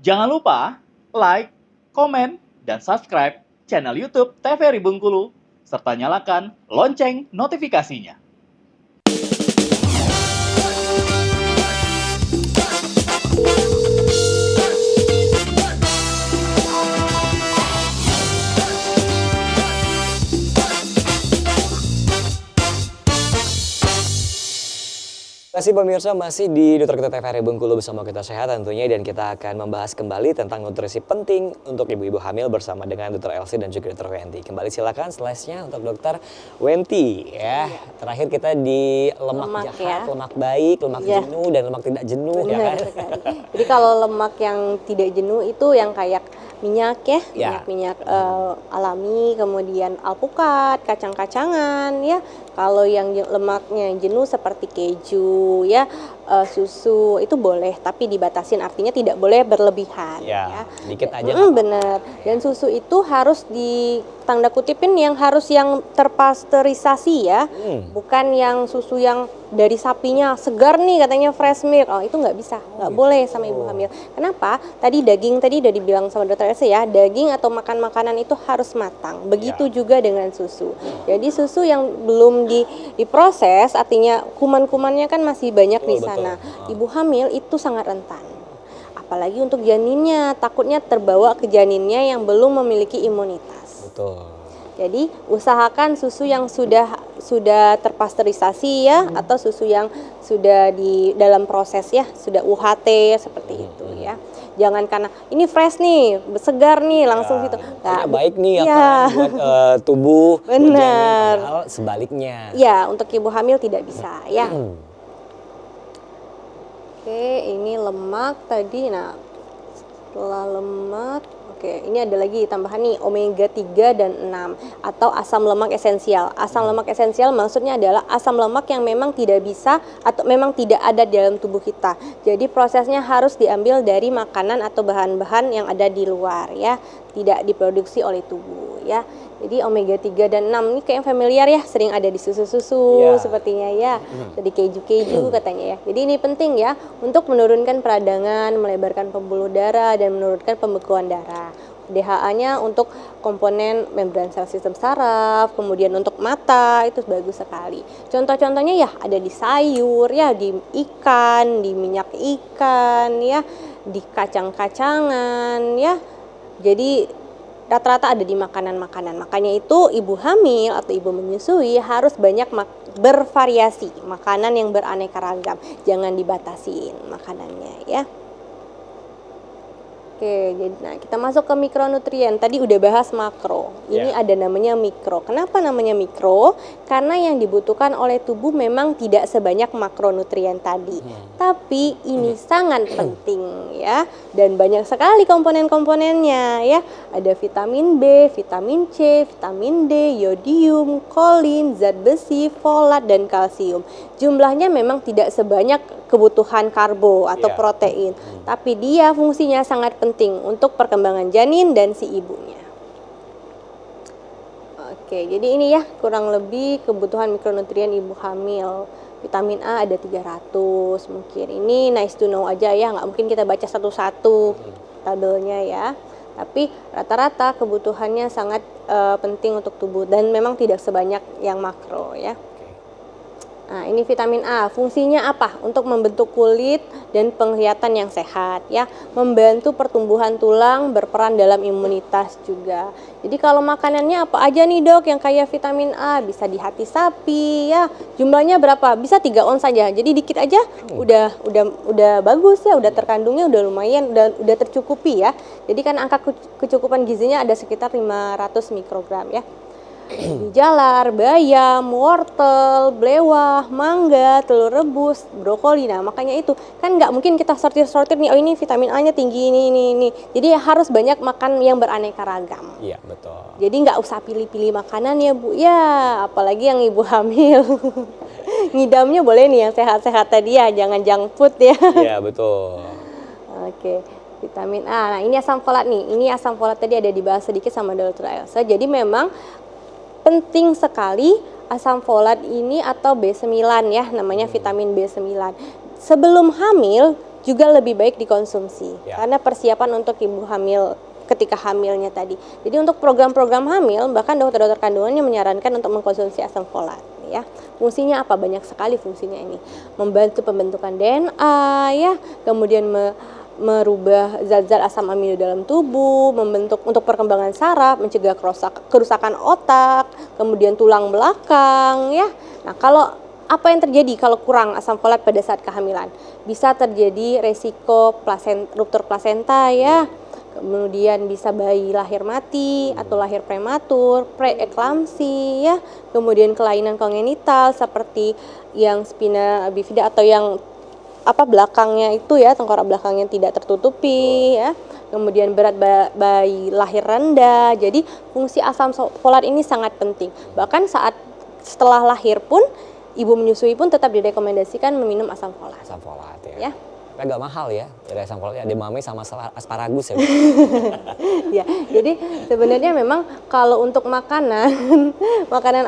Jangan lupa like, komen, dan subscribe channel YouTube TVRI Bengkulu, serta nyalakan lonceng notifikasinya. Masih pemirsa, masih di Dokter Kita TVRI Bengkulu bersama Kita Sehat tentunya, dan kita akan membahas kembali tentang nutrisi penting untuk ibu-ibu hamil bersama dengan Dr. Elsie dan juga Dr. Wenti. Kembali silakan slide-nya untuk Dr. Wenti ya. Terakhir kita di lemak jahat, lemak baik, lemak jenuh dan lemak tidak jenuh. Benar, ya kan? Jadi kalau lemak yang tidak jenuh itu yang kayak minyak ya, minyak alami, kemudian alpukat, kacang-kacangan ya. Kalau yang lemaknya jenuh seperti keju ya, susu itu boleh, tapi dibatasin, artinya tidak boleh berlebihan ya. Dikit aja. Benar. Dan susu itu harus di tanda kutipin yang harus yang terpasteurisasi ya, bukan yang susu yang dari sapinya segar nih katanya fresh milk. Oh, itu nggak bisa, nggak boleh sama ibu hamil. Kenapa? Tadi daging tadi udah dibilang sama dokter Elsie ya, daging atau makan makanan itu harus matang. Begitu juga dengan susu. Jadi susu yang belum diproses, artinya kuman-kumannya kan masih banyak di sana. Ibu hamil itu sangat rentan. Apalagi untuk janinnya, takutnya terbawa ke janinnya yang belum memiliki imunitas. Betul. Jadi usahakan susu yang sudah terpasteurisasi ya, atau susu yang sudah di dalam proses ya, sudah UHT seperti itu ya. Jangan karena ini fresh nih, segar nih langsung gitu. Nah, baik nih buat tubuh. Benar. Padahal sebaliknya. Ya, untuk ibu hamil tidak bisa ya. Oke, ini lemak tadi. Nah, setelah lemak, oke, ini ada lagi tambahan nih, omega 3 dan 6 atau asam lemak esensial. Asam lemak esensial maksudnya adalah asam lemak yang memang tidak bisa atau memang tidak ada di dalam tubuh kita. Jadi prosesnya harus diambil dari makanan atau bahan-bahan yang ada di luar ya, tidak diproduksi oleh tubuh ya. Jadi omega 3 dan 6 ini kayak familiar ya, sering ada di susu-susu sepertinya ya, di keju-keju katanya ya. Jadi ini penting ya untuk menurunkan peradangan, melebarkan pembuluh darah dan menurunkan pembekuan darah. DHA-nya untuk komponen membran sel sistem saraf, kemudian untuk mata itu bagus sekali. Contoh-contohnya ya ada di sayur ya, di ikan, di minyak ikan ya, di kacang-kacangan ya. Jadi rata-rata ada di makanan-makanan. Makanya itu ibu hamil atau ibu menyusui harus banyak bervariasi, makanan yang beraneka ragam. Jangan dibatasin makanannya ya. Oke, jadi nah kita masuk ke mikronutrien. Tadi udah bahas makro. Ini ada namanya mikro. Kenapa namanya mikro? Karena yang dibutuhkan oleh tubuh memang tidak sebanyak makronutrien tadi. Tapi ini sangat penting ya. Dan banyak sekali komponen-komponennya ya. Ada vitamin B, vitamin C, vitamin D, yodium, kolin, zat besi, folat dan kalsium. Jumlahnya memang tidak sebanyak kebutuhan karbo atau protein. Tapi dia fungsinya sangat penting untuk perkembangan janin dan si ibunya. Oke, jadi ini ya kurang lebih kebutuhan mikronutrien ibu hamil. Vitamin A ada 300 mungkin. Ini nice to know aja ya, nggak mungkin kita baca satu-satu tabelnya ya. Tapi rata-rata kebutuhannya sangat penting untuk tubuh dan memang tidak sebanyak yang makro ya. Nah, ini vitamin A, fungsinya apa? Untuk membentuk kulit dan penglihatan yang sehat ya, membantu pertumbuhan tulang, berperan dalam imunitas juga. Jadi kalau makanannya apa aja nih dok yang kayak vitamin A? Bisa di hati sapi ya. Jumlahnya berapa? Bisa 3 ons saja. Jadi dikit aja udah bagus ya, udah terkandungnya udah lumayan, udah tercukupi ya. Jadi kan angka kecukupan gizinya ada sekitar 500 mikrogram ya. Jalar, bayam, wortel, belewah, mangga, telur rebus, brokoli. Nah makanya itu kan nggak mungkin kita sortir nih, oh ini vitamin A nya tinggi ini. Jadi harus banyak makan yang beraneka ragam. Iya betul. Jadi nggak usah pilih-pilih makanan ya bu ya, apalagi yang ibu hamil. Ngidamnya boleh nih yang sehat-sehat tadi ya, jangan junk food ya. Iya betul. Oke. Vitamin A. Nah, ini asam folat nih. Ini asam folat tadi ada dibahas sedikit sama Dr. Elsa. Jadi memang penting sekali asam folat ini atau B9 ya, namanya vitamin B9. Sebelum hamil juga lebih baik dikonsumsi Ya. karena persiapan untuk ibu hamil ketika hamilnya tadi. Jadi untuk program-program hamil bahkan dokter-dokter kandungannya menyarankan untuk mengkonsumsi asam folat ya. Fungsinya apa? Banyak sekali fungsinya ini. Membantu pembentukan DNA ya, kemudian merubah zat-zat asam amino dalam tubuh, membentuk untuk perkembangan saraf, mencegah kerusakan otak, kemudian tulang belakang ya. Nah, kalau apa yang terjadi kalau kurang asam folat pada saat kehamilan? Bisa terjadi resiko ruptur plasenta ya. Kemudian bisa bayi lahir mati atau lahir prematur, preeklamsi ya. Kemudian kelainan kongenital seperti yang spina bifida atau yang belakangnya itu ya, tengkorak belakangnya tidak tertutupi ya. Kemudian berat bayi lahir rendah. Jadi fungsi asam folat ini sangat penting. Bahkan setelah lahir pun ibu menyusui pun tetap direkomendasikan meminum asam folat. Asam folat ya. Ya. Tapi agak mahal ya dari asam folat, edamame sama asparagus ya. Ya, jadi sebenarnya memang kalau untuk makanan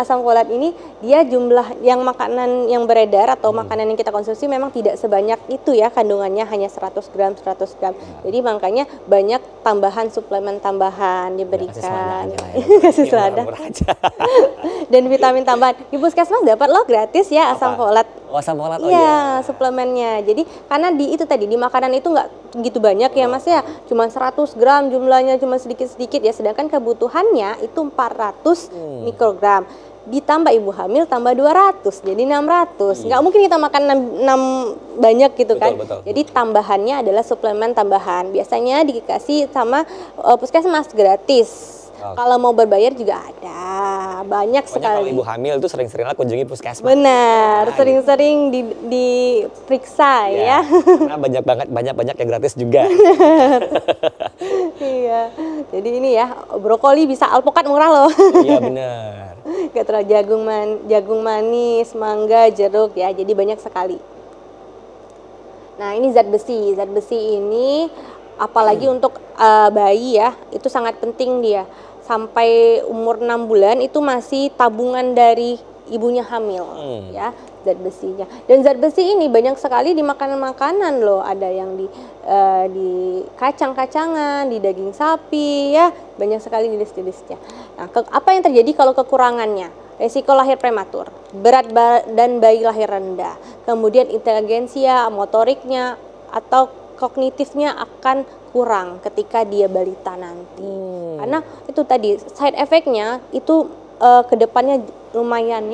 asam folat ini dia jumlah yang makanan yang beredar atau makanan yang kita konsumsi memang tidak sebanyak itu ya, kandungannya hanya 100 gram. Jadi makanya banyak tambahan suplemen tambahan diberikan. Kasih selada. Dan vitamin tambahan. Di Puskesmas dapat loh gratis ya asam folat. Oh, asam folat. Oh Iya, suplemennya. Jadi karena di makanan itu nggak gitu banyak ya Mas ya, cuma 100 gram jumlahnya, cuma sedikit-sedikit ya, sedangkan kebutuhannya itu 400 mikrogram. Ditambah ibu hamil tambah 200, jadi 600. Nggak mungkin kita makan 6 banyak gitu kan. Betul. Jadi tambahannya adalah suplemen tambahan. Biasanya dikasih sama Puskesmas gratis. Kalau mau berbayar juga ada, banyak sekali. Kalau ibu hamil itu sering-seringlah kunjungi Puskesmas. Benar, sering-sering diperiksa ya. Karena banyak yang gratis juga. Iya, jadi ini ya, brokoli bisa alpukat murah loh. Iya benar. Gak terlalu jagung manis, mangga, jeruk ya, jadi banyak sekali. Nah ini zat besi ini apalagi untuk bayi ya, itu sangat penting dia. Sampai umur 6 bulan itu masih tabungan dari ibunya hamil ya, zat besinya. Dan zat besi ini banyak sekali di makanan-makanan loh, ada yang di kacang-kacangan, di daging sapi ya, banyak sekali jenis-jenisnya. Nah, apa yang terjadi kalau kekurangannya? Resiko lahir prematur, berat badan bayi lahir rendah, kemudian inteligensia, motoriknya atau kognitifnya akan kurang ketika dia balita nanti. Karena itu tadi side effect-nya itu kedepannya lumayan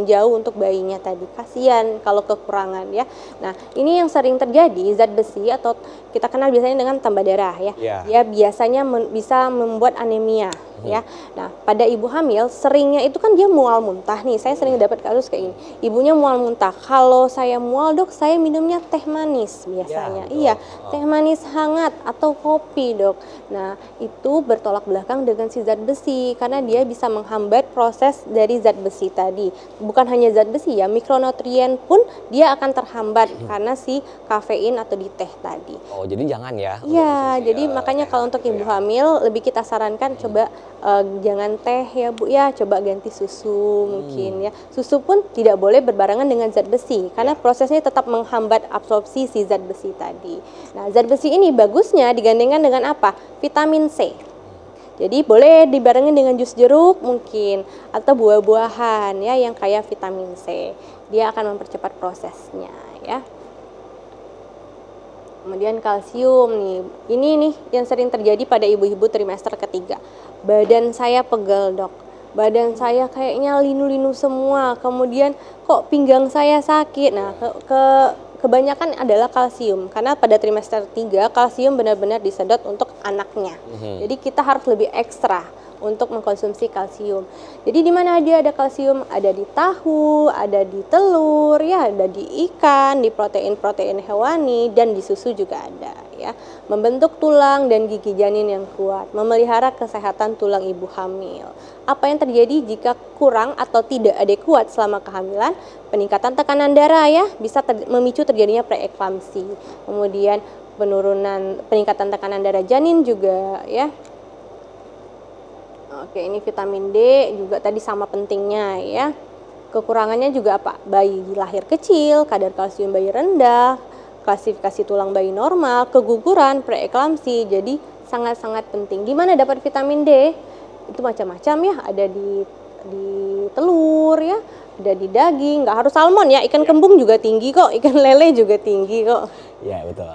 jauh untuk bayinya tadi. Kasihan kalau kekurangan ya. Nah, ini yang sering terjadi, zat besi atau kita kenal biasanya dengan tambah darah ya. Dia biasanya bisa membuat anemia ya. Nah, pada ibu hamil seringnya itu kan dia mual muntah nih. Saya sering dapat kasus kayak ini. Ibunya mual muntah. Kalau saya mual, Dok, saya minumnya teh manis biasanya. Iya, teh manis hangat atau kopi, Dok. Nah, itu bertolak belakang dengan si zat besi karena dia bisa menghambat proses dari zat besi tadi. Bukan hanya zat besi ya, mikronutrien pun dia akan terhambat karena si kafein atau di teh tadi. Oh, jadi jangan ya. Iya, jadi makanya kalau untuk ibu hamil lebih kita sarankan coba jangan teh ya Bu ya, coba ganti susu mungkin ya. Susu pun tidak boleh berbarengan dengan zat besi karena prosesnya tetap menghambat absorpsi si zat besi tadi. Nah, zat besi ini bagusnya digandengkan dengan apa? Vitamin C. Jadi boleh dibarengin dengan jus jeruk mungkin atau buah-buahan ya yang kaya vitamin C. Dia akan mempercepat prosesnya ya. Kemudian kalsium nih. Ini nih yang sering terjadi pada ibu-ibu trimester ketiga. Badan saya pegel, Dok. Badan saya kayaknya linu-linu semua. Kemudian kok pinggang saya sakit. Nah, kebanyakan adalah kalsium karena pada trimester 3 kalsium benar-benar disedot untuk anaknya. Jadi kita harus lebih ekstra untuk mengkonsumsi kalsium. Jadi di mana dia ada kalsium? Ada di tahu, ada di telur, ya, ada di ikan, di protein-protein hewani dan di susu juga ada ya. Membentuk tulang dan gigi janin yang kuat, memelihara kesehatan tulang ibu hamil. Apa yang terjadi jika kurang atau tidak adekuat selama kehamilan? Peningkatan tekanan darah ya, bisa memicu terjadinya preeklamsi. Kemudian peningkatan tekanan darah janin juga ya. Oke, ini vitamin D juga tadi sama pentingnya ya. Kekurangannya juga apa? Bayi lahir kecil, kadar kalsium bayi rendah, klasifikasi tulang bayi normal, keguguran, preeklamsi. Jadi sangat-sangat penting. Di mana dapat vitamin D? Itu macam-macam ya, ada di telur ya, ada di daging, nggak harus salmon ya, ikan kembung juga tinggi kok, ikan lele juga tinggi kok. Ya betul.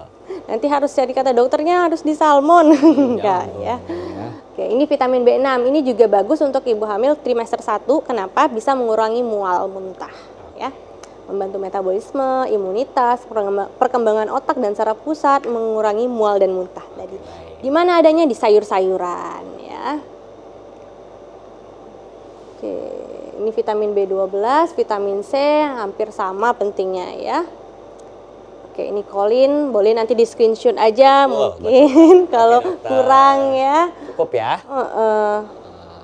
Nanti harus cari kata dokternya harus di salmon, enggak ya. Oke, ini vitamin B6, ini juga bagus untuk ibu hamil trimester 1, kenapa? Bisa mengurangi mual muntah ya. Membantu metabolisme, imunitas, perkembangan otak dan saraf pusat, mengurangi mual dan muntah tadi. Di mana adanya? Di sayur-sayuran ya. Oke, ini vitamin B12, vitamin C hampir sama pentingnya ya. Oke, ini kolin, boleh nanti di screenshot aja mungkin kalau kurang ya. Cukup ya.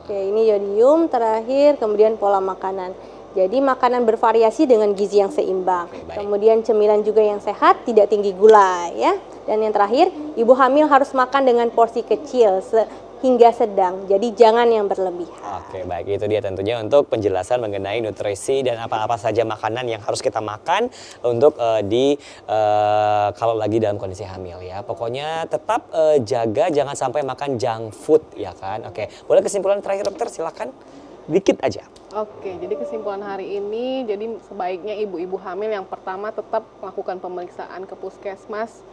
Oke, ini yodium terakhir, kemudian pola makanan. Jadi makanan bervariasi dengan gizi yang seimbang. Kemudian cemilan juga yang sehat, tidak tinggi gula ya. Dan yang terakhir, ibu hamil harus makan dengan porsi kecil hingga sedang. Jadi jangan yang berlebihan. Oke, baik, itu dia tentunya untuk penjelasan mengenai nutrisi dan apa-apa saja makanan yang harus kita makan untuk kalau lagi dalam kondisi hamil ya. Pokoknya tetap jaga jangan sampai makan junk food ya kan. Oke, boleh kesimpulan terakhir dokter, silakan. Dikit aja. Oke, jadi kesimpulan hari ini, jadi sebaiknya ibu-ibu hamil yang pertama tetap melakukan pemeriksaan ke puskesmas,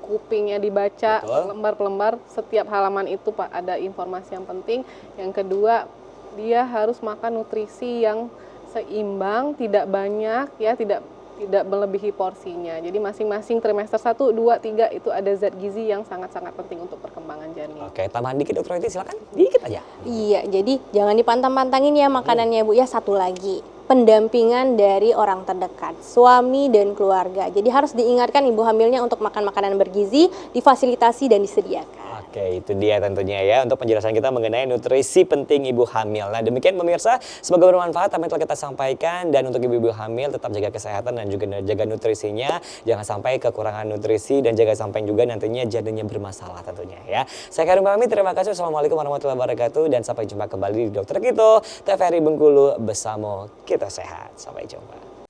kupingnya dibaca lembar per lembar, setiap halaman itu Pak ada informasi yang penting. Yang kedua, dia harus makan nutrisi yang seimbang, tidak banyak ya, tidak melebihi porsinya. Jadi masing-masing trimester 1, 2, 3 itu ada zat gizi yang sangat-sangat penting untuk perkembangan janin. Oke, tambahan dikit dokter Wenti, silakan. Dikit aja. Iya, jadi jangan dipantang-pantangin ya makanannya Bu ya. Satu lagi, pendampingan dari orang terdekat, suami dan keluarga. Jadi harus diingatkan ibu hamilnya untuk makan makanan bergizi, difasilitasi dan disediakan. Oke, itu dia tentunya ya untuk penjelasan kita mengenai nutrisi penting ibu hamil. Nah, demikian pemirsa, semoga bermanfaat apa yang telah kita sampaikan, dan untuk ibu-ibu hamil tetap jaga kesehatan dan juga jaga nutrisinya. Jangan sampai kekurangan nutrisi dan jangan sampai juga nantinya janinnya bermasalah tentunya ya. Saya Karim pamit, terima kasih. Assalamualaikum warahmatullahi wabarakatuh dan sampai jumpa kembali di Dokter Kito TVRI Bengkulu bersama Kita Sehat. Sampai jumpa.